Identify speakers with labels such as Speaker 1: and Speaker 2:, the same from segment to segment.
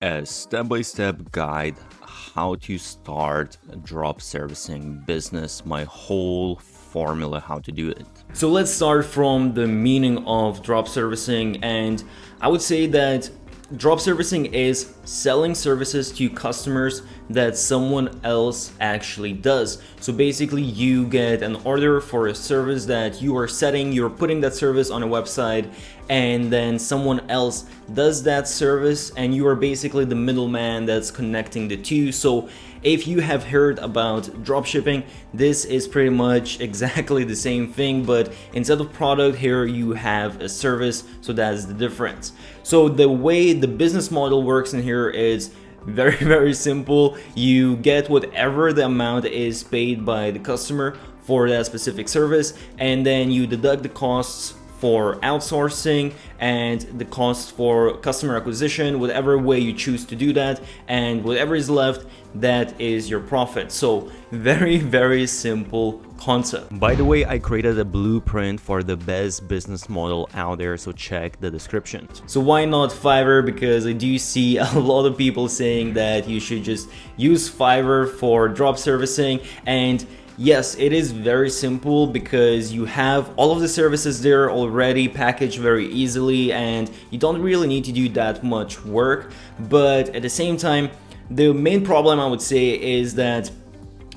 Speaker 1: A step-by-step guide how to start a drop servicing business, my whole formula how to do it. So let's start from the meaning of drop servicing, and I would say that drop servicing is selling services to customers that someone else actually does. So basically you get an order for a service that you are setting, you're putting that service on a website, and then someone else does that service, and you are basically the middleman that's connecting the two. So if you have heard about dropshipping, this is pretty much exactly the same thing, but instead of product, here you have a service, so that's the difference. So the way the business model works in here is very simple. You get whatever the amount is paid by the customer for that specific service, and then you deduct the costs for outsourcing and the cost for customer acquisition, whatever way you choose to do that, and whatever is left, that is your profit. So very simple concept. By the way, I created a blueprint for the best business model out there, so check the description. So why not Fiverr? Because I do see a lot of people saying that you should just use Fiverr for drop servicing, and yes, it is very simple because you have all of the services there already packaged very easily and you don't really need to do that much work. But at the same time, the main problem I would say is that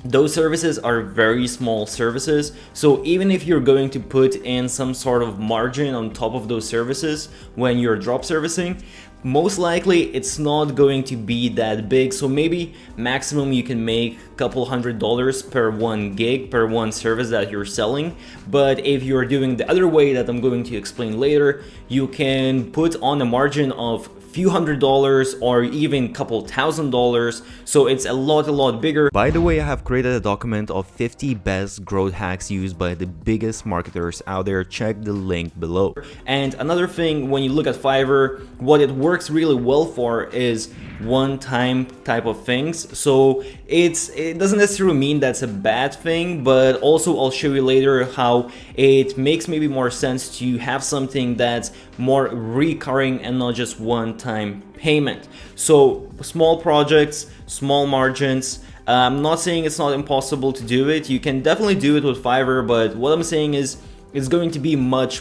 Speaker 1: those services are very small services. So even if you're going to put in some sort of margin on top of those services when you're drop servicing, most likely it's not going to be that big. So maybe maximum you can make a couple $100s per one gig, per one service that you're selling. But if you're doing the other way that I'm going to explain later, you can put on a margin of few $100s or even couple $1,000, so it's a lot bigger. By the way, I have created a document of 50 best growth hacks used by the biggest marketers out there. Check the link below. And another thing, when you look at Fiverr, what it works really well for is one-time type of things. So it doesn't necessarily mean that's a bad thing, but also I'll show you later how it makes maybe more sense to have something that's more recurring and not just one-time payment. So small projects, small margins. I'm not saying it's not impossible to do it. You can definitely do it with Fiverr, but what I'm saying is it's going to be much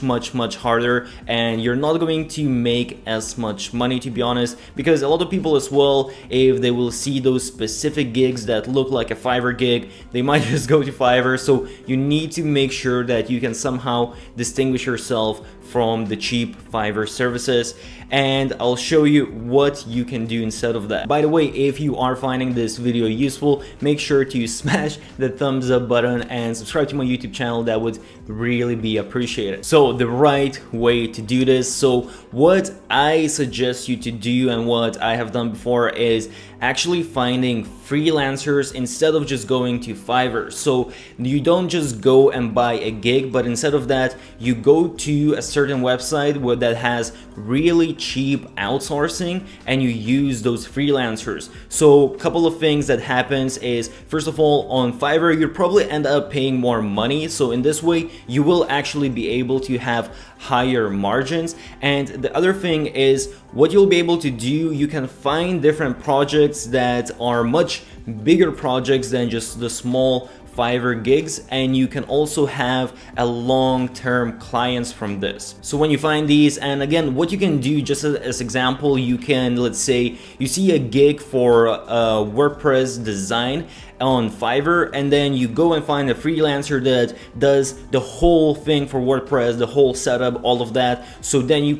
Speaker 1: harder, and you're not going to make as much money, to be honest, because a lot of people as well, if they will see those specific gigs that look like a Fiverr gig, they might just go to Fiverr. So you need to make sure that you can somehow distinguish yourself from the cheap Fiverr services, and I'll show you what you can do instead of that. By the way, if you are finding this video useful, make sure to smash the thumbs up button and subscribe to my YouTube channel. That would really be appreciated. So the right way to do this, so what I suggest you to do and what I have done before is actually finding freelancers instead of just going to Fiverr. So you don't just go and buy a gig, but instead of that, you go to a certain website that has really cheap outsourcing and you use those freelancers. So a couple of things that happens is, first of all, on Fiverr, you'll probably end up paying more money. So in this way, you will actually be able to have higher margins. And the other thing is, what you'll be able to do, you can find different projects that are much bigger projects than just the small Fiverr gigs, and you can also have a long-term clients from this. So when you find these, and again, what you can do, just as example, you can, let's say you see a gig for WordPress design on Fiverr, and then you go and find a freelancer that does the whole thing for WordPress, the whole setup, all of that. So then you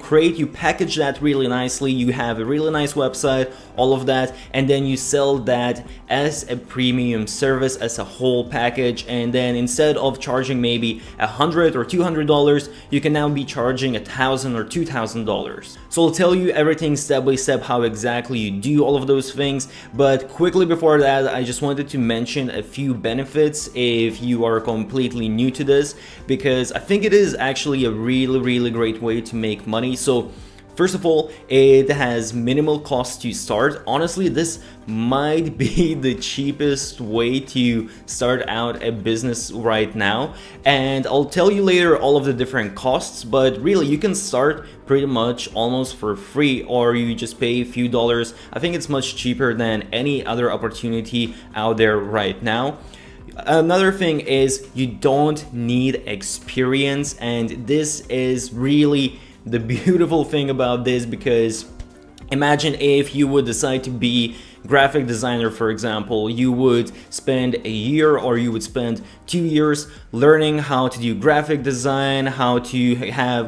Speaker 1: package that really nicely, you have a really nice website, all of that, and then you sell that as a premium service, as a whole package. And then instead of charging maybe $100 or $200, you can now be charging $1,000 or $2,000. So I'll tell you everything step by step, how exactly you do all of those things. But quickly before that, I just wanted to mention a few benefits if you are completely new to this, because I think it is actually a really great way to make money. So First of all, it has minimal cost to start. Honestly, this might be the cheapest way to start out a business right now. And I'll tell you later all of the different costs, but really you can start pretty much almost for free, or you just pay a few dollars. I think it's much cheaper than any other opportunity out there right now. Another thing is you don't need experience, and this is really the beautiful thing about this, because imagine if you would decide to be graphic designer, for example. You would spend a year or you would spend 2 years learning how to do graphic design, how to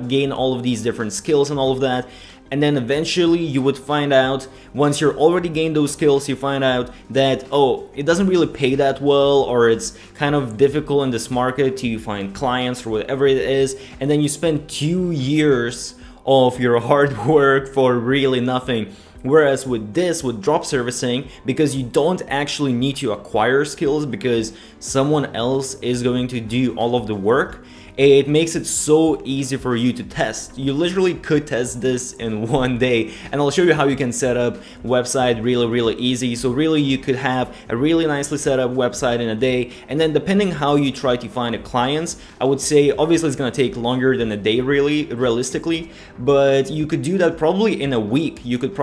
Speaker 1: gain all of these different skills and all of that. And then eventually you would find out, once you're already gained those skills, you find out that, oh, it doesn't really pay that well, or it's kind of difficult in this market to find clients or whatever it is. And then you spend 2 years of your hard work for really nothing. Whereas with drop servicing, because you don't actually need to acquire skills because someone else is going to do all of the work, it makes it so easy for you to test. You literally could test this in one day, and I'll show you how you can set up website really easy. So really you could have a really nicely set up website in a day, and then depending how you try to find clients, I would say obviously it's gonna take longer than a day realistically, but you could do that probably in a week. You could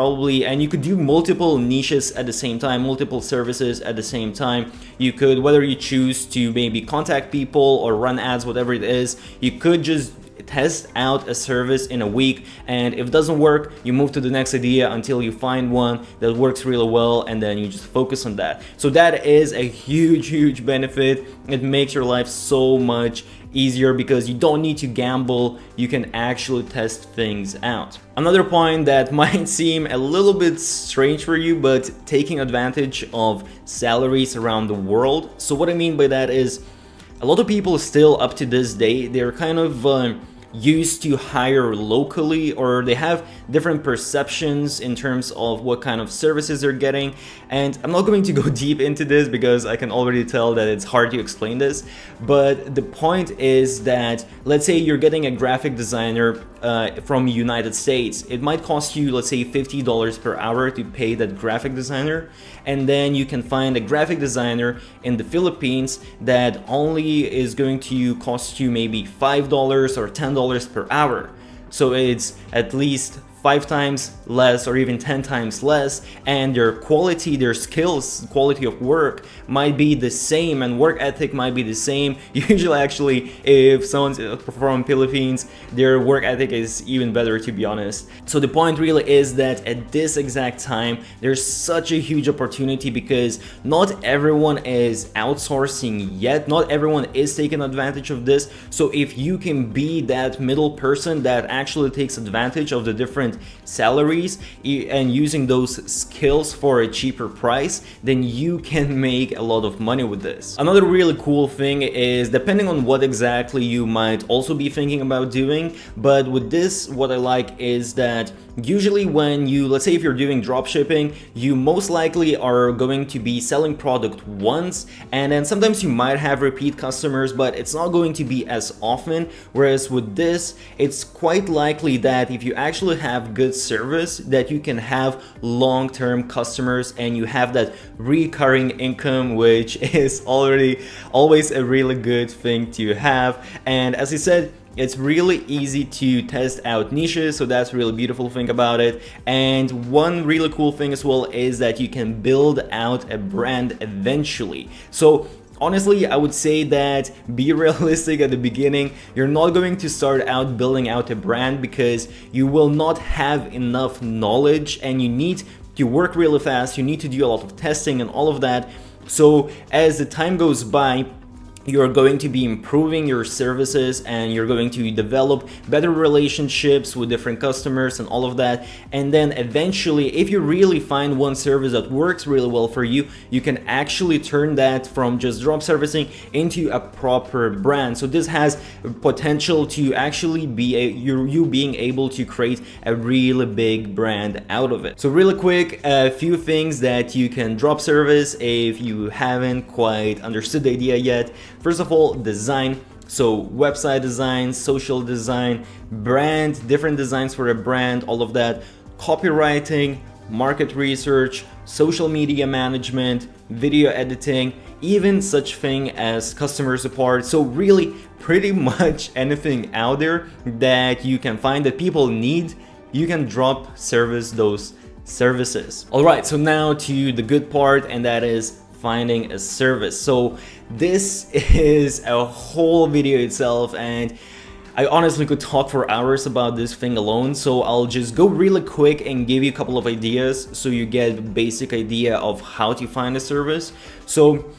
Speaker 1: do multiple niches at the same time, multiple services at the same time. You could, whether you choose to maybe contact people or run ads, whatever it is, you could just test out a service in a week, and if it doesn't work, you move to the next idea until you find one that works really well, and then you just focus on that. So that is a huge benefit. It makes your life so much easier because you don't need to gamble. You can actually test things out. Another point that might seem a little bit strange for you, but taking advantage of salaries around the world. So what I mean by that is, a lot of people still up to this day, they're kind of used to hire locally, or they have different perceptions in terms of what kind of services they're getting. And I'm not going to go deep into this because I can already tell that it's hard to explain this, but the point is that, let's say you're getting a graphic designer from United States. It might cost you, let's say, $50 per hour to pay that graphic designer, and then you can find a graphic designer in the Philippines that only is going to cost you maybe $5 or $10 per hour. So it's at least 5 times less or even 10 times less, and their quality, their skills, quality of work might be the same, and work ethic might be the same. Usually, actually, if someone's from Philippines, their work ethic is even better, to be honest. So the point really is that at this exact time, there's such a huge opportunity because not everyone is outsourcing yet. Not everyone is taking advantage of this. So if you can be that middle person that actually takes advantage of the different salaries and using those skills for a cheaper price, then you can make a lot of money with this. Another really cool thing is, depending on what exactly you might also be thinking about doing, but with this, what I like is that usually when you, let's say if you're doing drop shipping, you most likely are going to be selling product once, and then sometimes you might have repeat customers, but it's not going to be as often. Whereas with this, it's quite likely that if you actually have good service, that you can have long-term customers and you have that recurring income, which is already always a really good thing to have. And as I said, it's really easy to test out niches, so that's a really beautiful thing about it. And one really cool thing as well is that you can build out a brand eventually. So honestly, I would say that be realistic at the beginning. You're not going to start out building out a brand because you will not have enough knowledge, and you need to work really fast. You need to do a lot of testing and all of that. So as the time goes by, you're going to be improving your services and you're going to develop better relationships with different customers and all of that. And then eventually, if you really find one service that works really well for you, you can actually turn that from just drop servicing into a proper brand. So this has potential to actually be you being able to create a really big brand out of it. So really quick, a few things that you can drop service if you haven't quite understood the idea yet. First of all, design. So website design, social design, brand, different designs for a brand, all of that, copywriting, market research, social media management, video editing, even such thing as customer support. So really pretty much anything out there that you can find that people need, you can drop service those services. All right, so now to the good part, and that is finding a service. So this is a whole video itself, and I honestly could talk for hours about this thing alone, so I'll just go really quick and give you a couple of ideas so you get a basic idea of how to find a service. So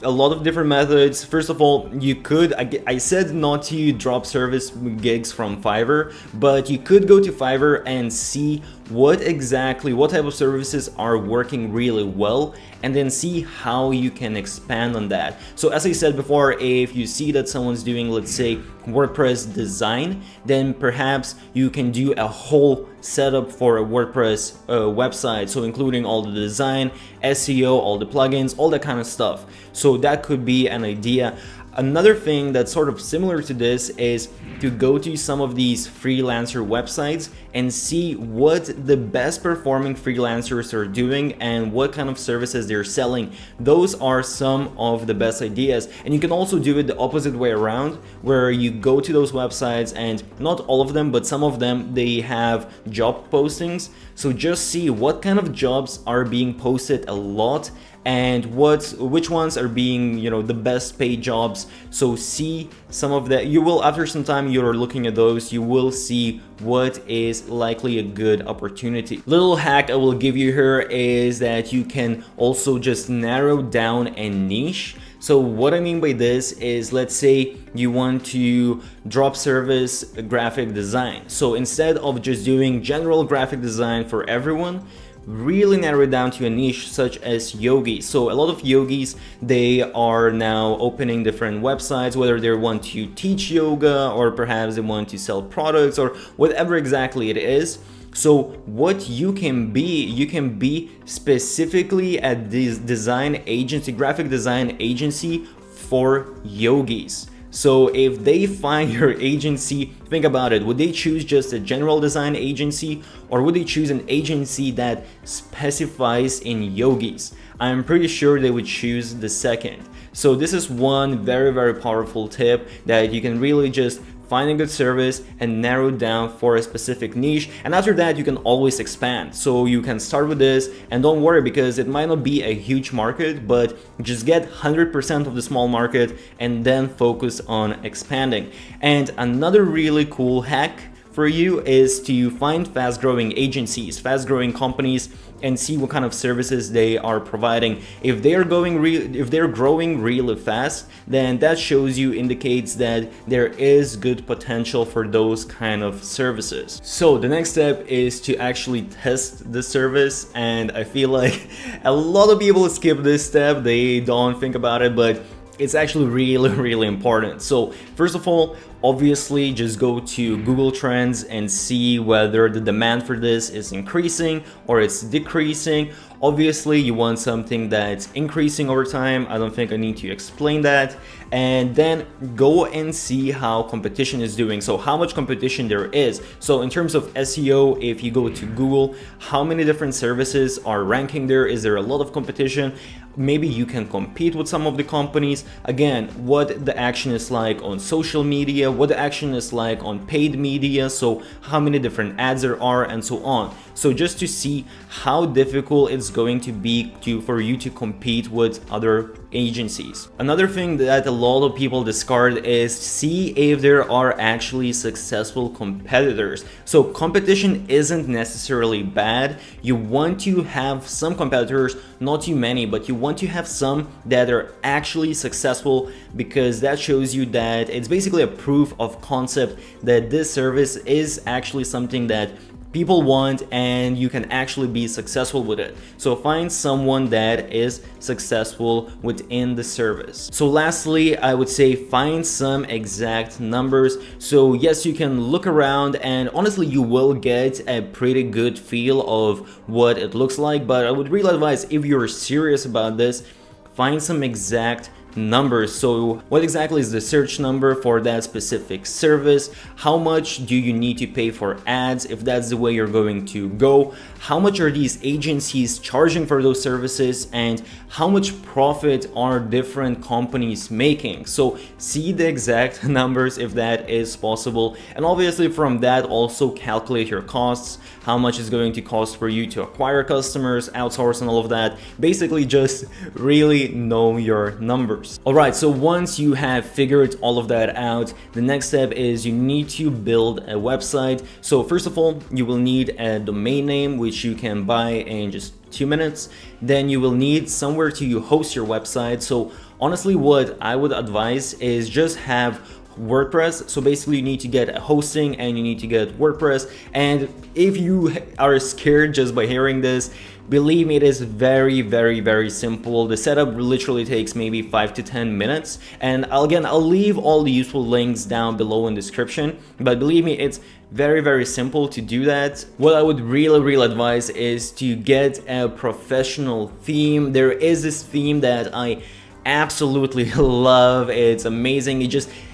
Speaker 1: a lot of different methods. First of all, you could, I said not to drop service gigs from Fiverr, but you could go to Fiverr and see what type of services are working really well, and then see how you can expand on that. So as I said before, if you see that someone's doing, let's say, WordPress design, then perhaps you can do a whole setup for a WordPress website, so including all the design, SEO, all the plugins, all that kind of stuff. So that could be an idea. Another thing that's sort of similar to this is to go to some of these freelancer websites and see what the best performing freelancers are doing and what kind of services they're selling. Those are some of the best ideas. And you can also do it the opposite way around, where you go to those websites, and not all of them, but some of them, they have job postings. So just see what kind of jobs are being posted a lot, and which ones are being, the best paid jobs. So see some of that. You will, after some time you're looking at those, you will see what is likely a good opportunity. Little hack I will give you here is that you can also just narrow down a niche. So what I mean by this is, let's say you want to drop service graphic design. So instead of just doing general graphic design for everyone, really narrow it down to a niche such as yogis. So a lot of yogis, they are now opening different websites, whether they want to teach yoga or perhaps they want to sell products or whatever exactly it is. So what you can be specifically a design agency, graphic design agency for yogis. So if they find your agency, think about it, would they choose just a general design agency, or would they choose an agency that specifies in yogis? I'm pretty sure they would choose the second. So this is one very, very powerful tip, that you can really just find a good service and narrow down for a specific niche, and after that you can always expand. So you can start with this, and don't worry, because it might not be a huge market, but just get 100% of the small market and then focus on expanding. And another really cool hack for you is to find fast-growing agencies, fast-growing companies, and see what kind of services they are providing. If they're growing really fast, then that indicates that there is good potential for those kind of services. So the next step is to actually test the service, and I feel like a lot of people skip this step, they don't think about it, but it's actually really important. So first of all, obviously just go to Google Trends and see whether the demand for this is increasing or it's decreasing. Obviously you want something that's increasing over time. I don't think I need to explain that. And then go and see how competition is doing. So how much competition there is. So in terms of SEO, if you go to Google, how many different services are ranking there? Is there a lot of competition? Maybe you can compete with some of the companies. Again, what the action is like on social media, what the action is like on paid media, so how many different ads there are, and so on. So just to see how difficult it's going to be for you to compete with other agencies. Another thing that a lot of people discard is see if there are actually successful competitors. So competition isn't necessarily bad. You want to have some competitors, not too many, but you want to have some that are actually successful, because that shows you that it's basically a proof of concept that this service is actually something that people want and you can actually be successful with it. So find someone that is successful within the service. So lastly, I would say find some exact numbers. So yes, you can look around and honestly you will get a pretty good feel of what it looks like, but I would really advise, if you're serious about this, find some exact numbers. So what exactly is the search number for that specific service? How much do you need to pay for ads if that's the way you're going to go? How much are these agencies charging for those services, and how much profit are different companies making? So see the exact numbers if that is possible, and obviously from that also calculate your costs, how much is going to cost for you to acquire customers, outsource, and all of that. Basically just really know your numbers. Alright, so once you have figured all of that out, the next step is you need to build a website. So first of all, you will need a domain name, which you can buy in just 2 minutes. Then you will need somewhere to host your website. So honestly, what I would advise is just have WordPress. So basically you need to get a hosting and you need to get WordPress. And if you are scared just by hearing this, believe me, it is very simple. The setup literally takes maybe 5 to 10 minutes. And I'll leave all the useful links down below in the description. But believe me, it's very simple to do that. What I would really advise is to get a professional theme. There is this theme that I absolutely love. It's amazing.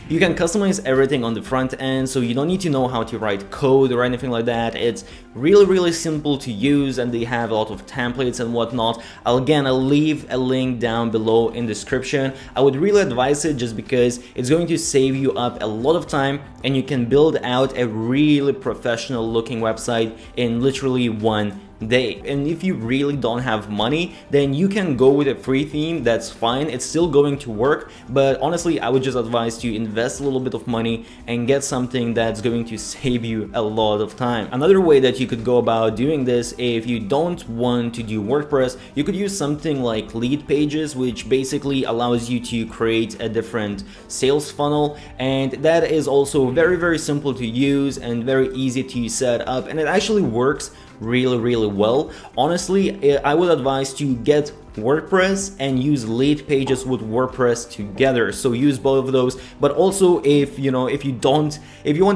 Speaker 1: You can customize everything on the front end, so you don't need to know how to write code or anything like that. It's really simple to use, and they have a lot of templates and whatnot. I'll leave a link down below in the description. I would really advise it just because it's going to save you up a lot of time, and you can build out a really professional looking website in literally 1 day. And if you really don't have money, then you can go with a free theme. That's fine, it's still going to work, but honestly I would just advise to invest a little bit of money and get something that's going to save you a lot of time. Another way that you could go about doing this, if you don't want to do WordPress, you could use something like Lead Pages, which basically allows you to create a different sales funnel, and that is also very simple to use and very easy to set up, and it actually works really well. Honestly, I would advise to get WordPress and use Lead Pages with WordPress together. So use both of those. But also, if you want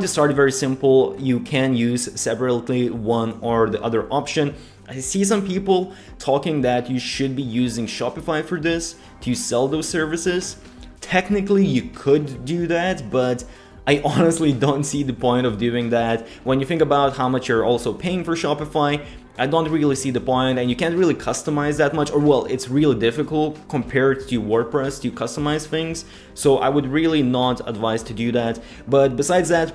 Speaker 1: to start very simple, you can use separately one or the other option. I see some people talking that you should be using Shopify for this to sell those services. Technically, you could do that, but I honestly don't see the point of doing that. When you think about how much you're also paying for Shopify, I don't really see the point, and you can't really customize that much, or well, it's really difficult compared to WordPress to customize things. So I would really not advise to do that. But besides that,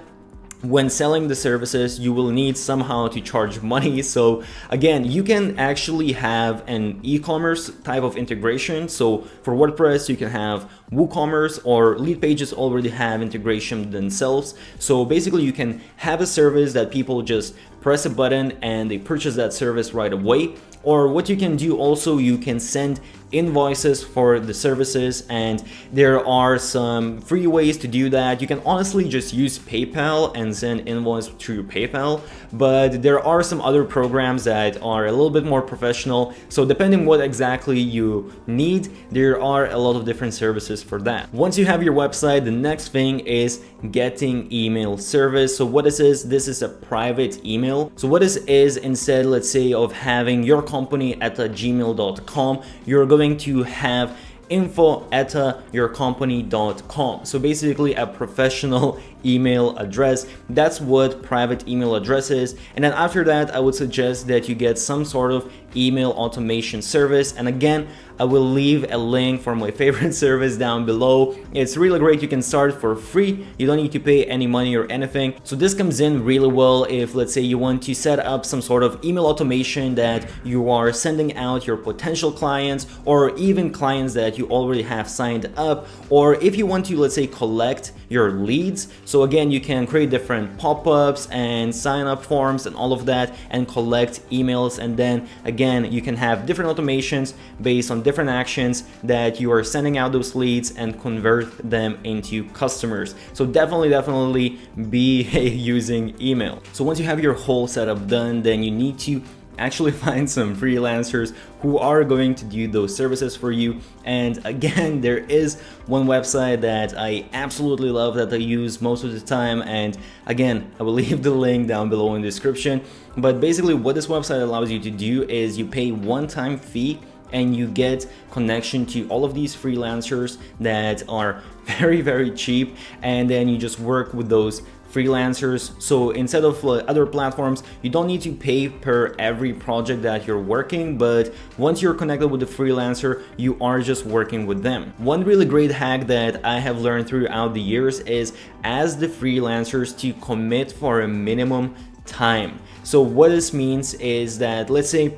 Speaker 1: when selling the services, you will need somehow to charge money. So again, you can actually have an e-commerce type of integration. So for WordPress, you can have WooCommerce, or Lead Pages already have integration themselves. So basically you can have a service that people just press a button and they purchase that service right away. Or what you can do also, you can send invoices for the services, and there are some free ways to do that. You can honestly just use PayPal and send invoice through PayPal, but there are some other programs that are a little bit more professional. So depending what exactly you need, there are a lot of different services for that. Once you have your website, the next thing is getting email service. So what this is a private email. So what this is, instead, let's say, of having your company at gmail.com, you're going to have info@yourcompany.com. So basically a professional email address. That's what private email address is. And then after that, I would suggest that you get some sort of email automation service. And again, I will leave a link for my favorite service down below. It's really great. You can start for free. You don't need to pay any money or anything. So this comes in really well if, let's say, you want to set up some sort of email automation that you are sending out your potential clients, or even clients that you already have signed up, or if you want to, let's say, collect your leads. So again, you can create different pop-ups and sign up forms and all of that and collect emails, and then again, you can have different automations based on different actions that you are sending out those leads and convert them into customers. So definitely be using email. So once you have your whole setup done, then you need to actually find some freelancers who are going to do those services for you. And again, there is one website that I absolutely love that I use most of the time, and again, I will leave the link down below in the description. But basically what this website allows you to do is you pay one-time fee and you get connection to all of these freelancers that are very cheap, and then you just work with those freelancers. So instead of other platforms, you don't need to pay per every project that you're working, but once you're connected with the freelancer, you are just working with them. One really great hack that I have learned throughout the years is ask the freelancers to commit for a minimum time. So what this means is that, let's say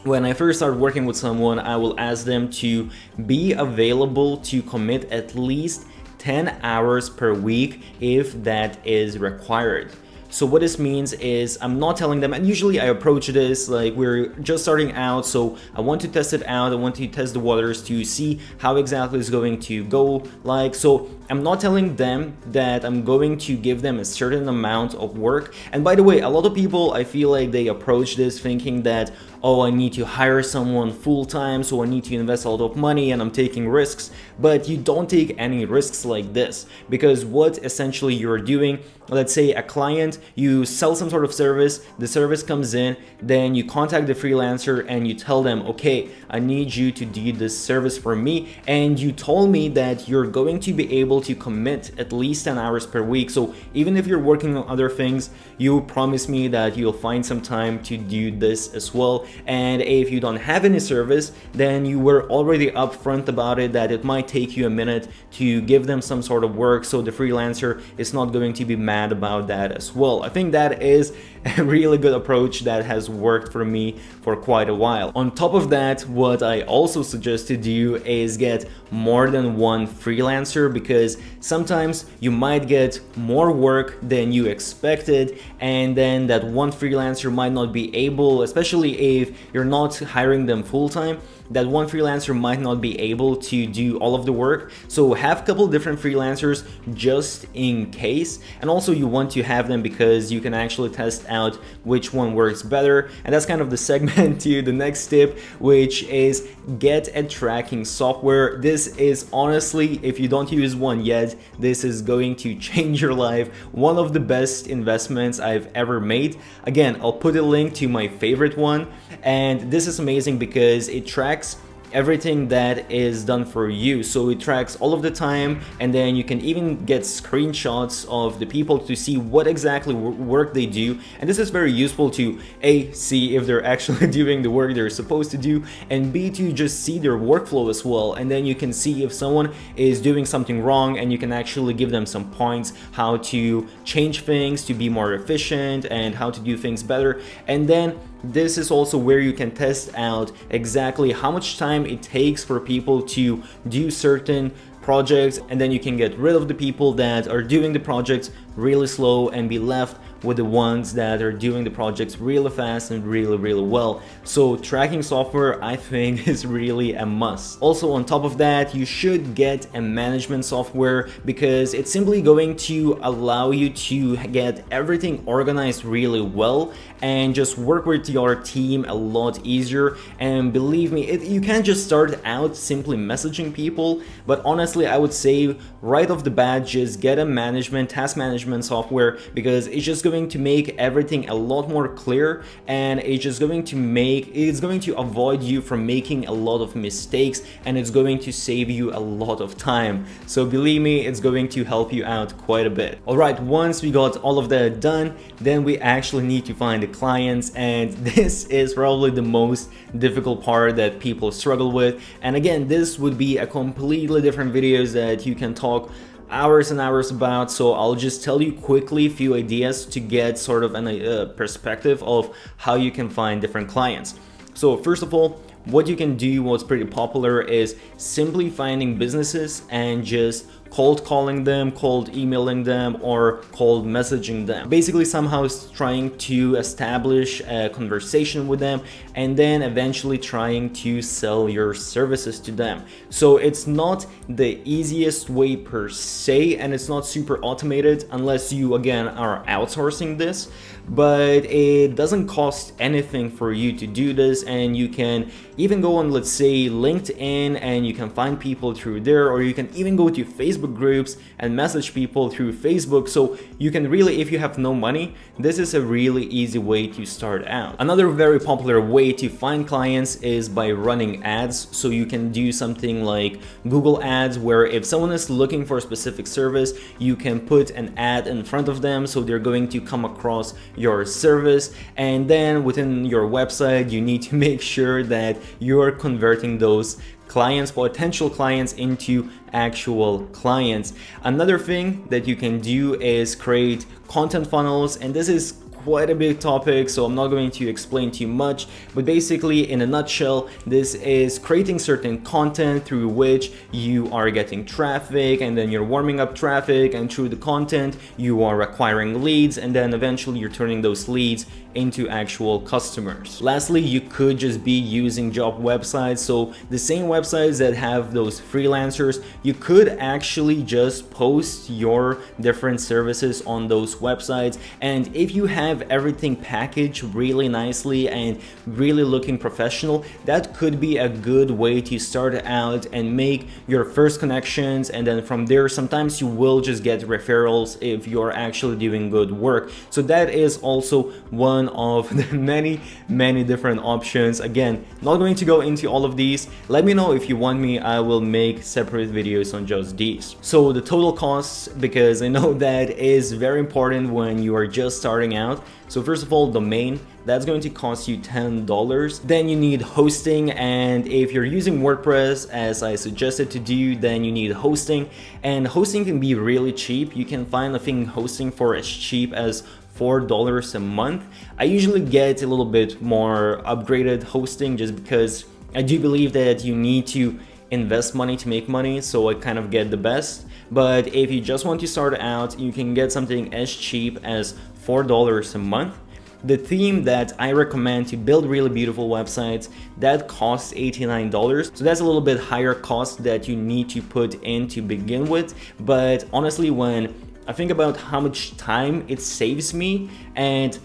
Speaker 1: when I first start working with someone, I will ask them to be available to commit at least 10 hours per week if that is required. So what this means is I'm not telling them, and usually I approach this like we're just starting out, so I want to test it out, I want to test the waters to see how exactly it's going to go like. So I'm not telling them that I'm going to give them a certain amount of work. And by the way, a lot of people, I feel like they approach this thinking that, oh, I need to hire someone full-time, so I need to invest a lot of money and I'm taking risks. But you don't take any risks like this, because what essentially you're doing, let's say a client, you sell some sort of service, the service comes in, then you contact the freelancer and you tell them, okay, I need you to do this service for me, and you told me that you're going to be able to commit at least 10 hours per week. So even if you're working on other things, you promise me that you'll find some time to do this as well. And if you don't have any service, then you were already upfront about it, that it might take you a minute to give them some sort of work, so the freelancer is not going to be mad about that as well. I think that is a really good approach that has worked for me for quite a while. On top of that, what I also suggest to do is get more than one freelancer, because sometimes you might get more work than you expected, and then that one freelancer might not be able, especially if you're not hiring them full-time, that one freelancer might not be able to do all of the work. So have a couple different freelancers just in case. And also you want to have them because you can actually test out which one works better. And that's kind of the segment to the next tip, which is get a tracking software. This is honestly, if you don't use one yet, this is going to change your life. One of the best investments I've ever made. Again, I'll put a link to my favorite one. And this is amazing because it tracks everything that is done for you. So it tracks all of the time, and then you can even get screenshots of the people to see what exactly work they do. And this is very useful to A, see if they're actually doing the work they're supposed to do, and B, to just see their workflow as well. And then you can see if someone is doing something wrong, and you can actually give them some points how to change things to be more efficient and how to do things better. And then this is also where you can test out exactly how much time it takes for people to do certain projects, and then you can get rid of the people that are doing the projects really slow and be left with the ones that are doing the projects really fast and really well. So tracking software, I think, is really a must. Also, on top of that, you should get a management software, because it's simply going to allow you to get everything organized really well and just work with your team a lot easier. And believe me, you can't just start out simply messaging people, but honestly, I would say right off the bat, just get a task management software, because it's just going to make everything a lot more clear, and it's going to avoid you from making a lot of mistakes, and it's going to save you a lot of time. So believe me, it's going to help you out quite a bit. Alright, once we got all of that done, then we actually need to find the clients, and this is probably the most difficult part that people struggle with. And again, this would be a completely different videos that you can talk hours and hours about, so I'll just tell you quickly a few ideas to get sort of a perspective of how you can find different clients. So first of all, what you can do, what's pretty popular, is simply finding businesses and just cold calling them, cold emailing them, or cold messaging them. Basically somehow trying to establish a conversation with them, and then eventually trying to sell your services to them. So it's not the easiest way per se, and it's not super automated unless you again are outsourcing this, but it doesn't cost anything for you to do this. And you can even go on, let's say, LinkedIn, and you can find people through there, or you can even go to Facebook Facebook groups and message people through Facebook. So you can really, if you have no money, this is a really easy way to start out. Another very popular way to find clients is by running ads. So you can do something like Google Ads, where if someone is looking for a specific service, you can put an ad in front of them, so they're going to come across your service. And then within your website, you need to make sure that you're converting those clients, potential clients, into actual clients. Another thing that you can do is create content funnels, and this is quite a big topic, so I'm not going to explain too much, but basically in a nutshell, this is creating certain content through which you are getting traffic, and then you're warming up traffic, and through the content you are acquiring leads, and then eventually you're turning those leads into actual customers. Lastly, you could just be using job websites. So the same websites that have those freelancers, you could actually just post your different services on those websites. And if you have everything packaged really nicely and really looking professional, that could be a good way to start out and make your first connections. And then from there, sometimes you will just get referrals if you're actually doing good work. So that is also one of the many different options. Again, not going to go into all of these. Let me know if you want me, I will make separate videos on just these. So the total costs, because I know that is very important when you are just starting out. So first of all, domain, that's going to cost you $10. Then you need hosting, and if you're using WordPress as I suggested to do, then you need hosting, and hosting can be really cheap. You can find a thing hosting for as cheap as $4 a month. I usually get a little bit more upgraded hosting just because I do believe that you need to invest money to make money, so I kind of get the best. But if you just want to start out, you can get something as cheap as $4 a month. The theme that I recommend to build really beautiful websites, that costs $89. So that's a little bit higher cost that you need to put in to begin with. But honestly, when I think about how much time it saves me and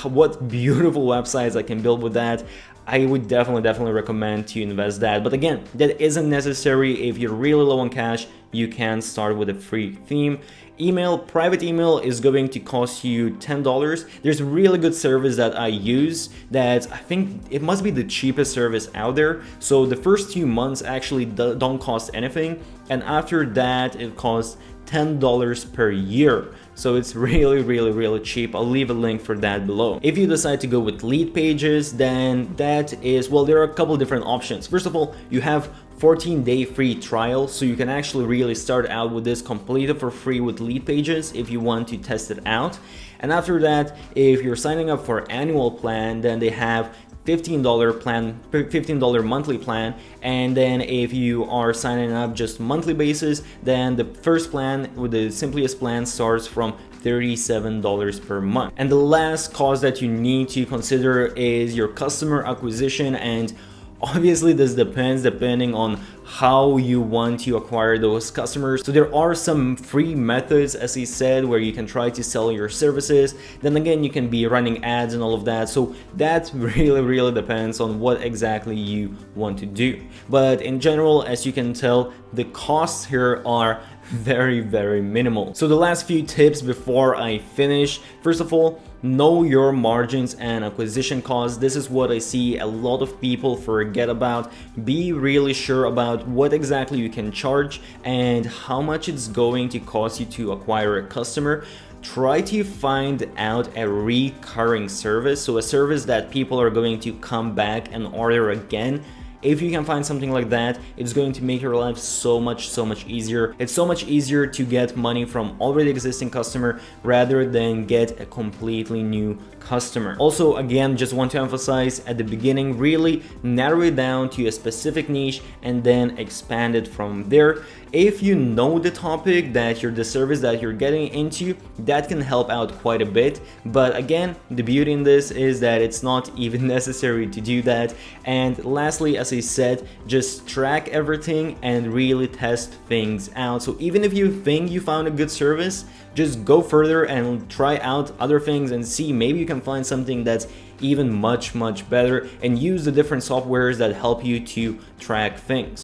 Speaker 1: what beautiful websites I can build with that, I would definitely recommend to invest that. But again, that isn't necessary. If you're really low on cash, you can start with a free theme. Email, private email is going to cost you $10. There's a really good service that I use that I think it must be the cheapest service out there. So the first 2 months actually don't cost anything, and after that it costs $10 per year. So it's really cheap. I'll leave a link for that below. If you decide to go with lead pages, then that is, well, there are a couple different options. First of all, you have 14-day free trial, so you can actually really start out with this completely for free with lead pages if you want to test it out. And after that, if you're signing up for annual plan, then they have $15 plan, $15 monthly plan. And then if you are signing up just monthly basis, then the first plan with the simplest plan starts from $37 per month. And the last cost that you need to consider is your customer acquisition, and obviously this depends depending on how you want to acquire those customers. So there are some free methods, as he said, where you can try to sell your services. Then again, you can be running ads and all of that. So that really depends on what exactly you want to do. But in general, as you can tell, the costs here are very minimal. So the last few tips before I finish. First of all, know your margins and acquisition costs. This is what I see a lot of people forget about. Be really sure about what exactly you can charge and how much it's going to cost you to acquire a customer. Try to find out a recurring service, so a service that people are going to come back and order again. If you can find something like that, it's going to make your life so much easier. It's so much easier to get money from already existing customer rather than get a completely new customer. Also, again, just want to emphasize at the beginning, really narrow it down to a specific niche and then expand it from there. If you know the topic that the service that you're getting into, that can help out quite a bit. But again, the beauty in this is that it's not even necessary to do that. And lastly, as I said, just track everything and really test things out. So even if you think you found a good service, just go further and try out other things and see, maybe you can find something that's even much better, and use the different softwares that help you to track things.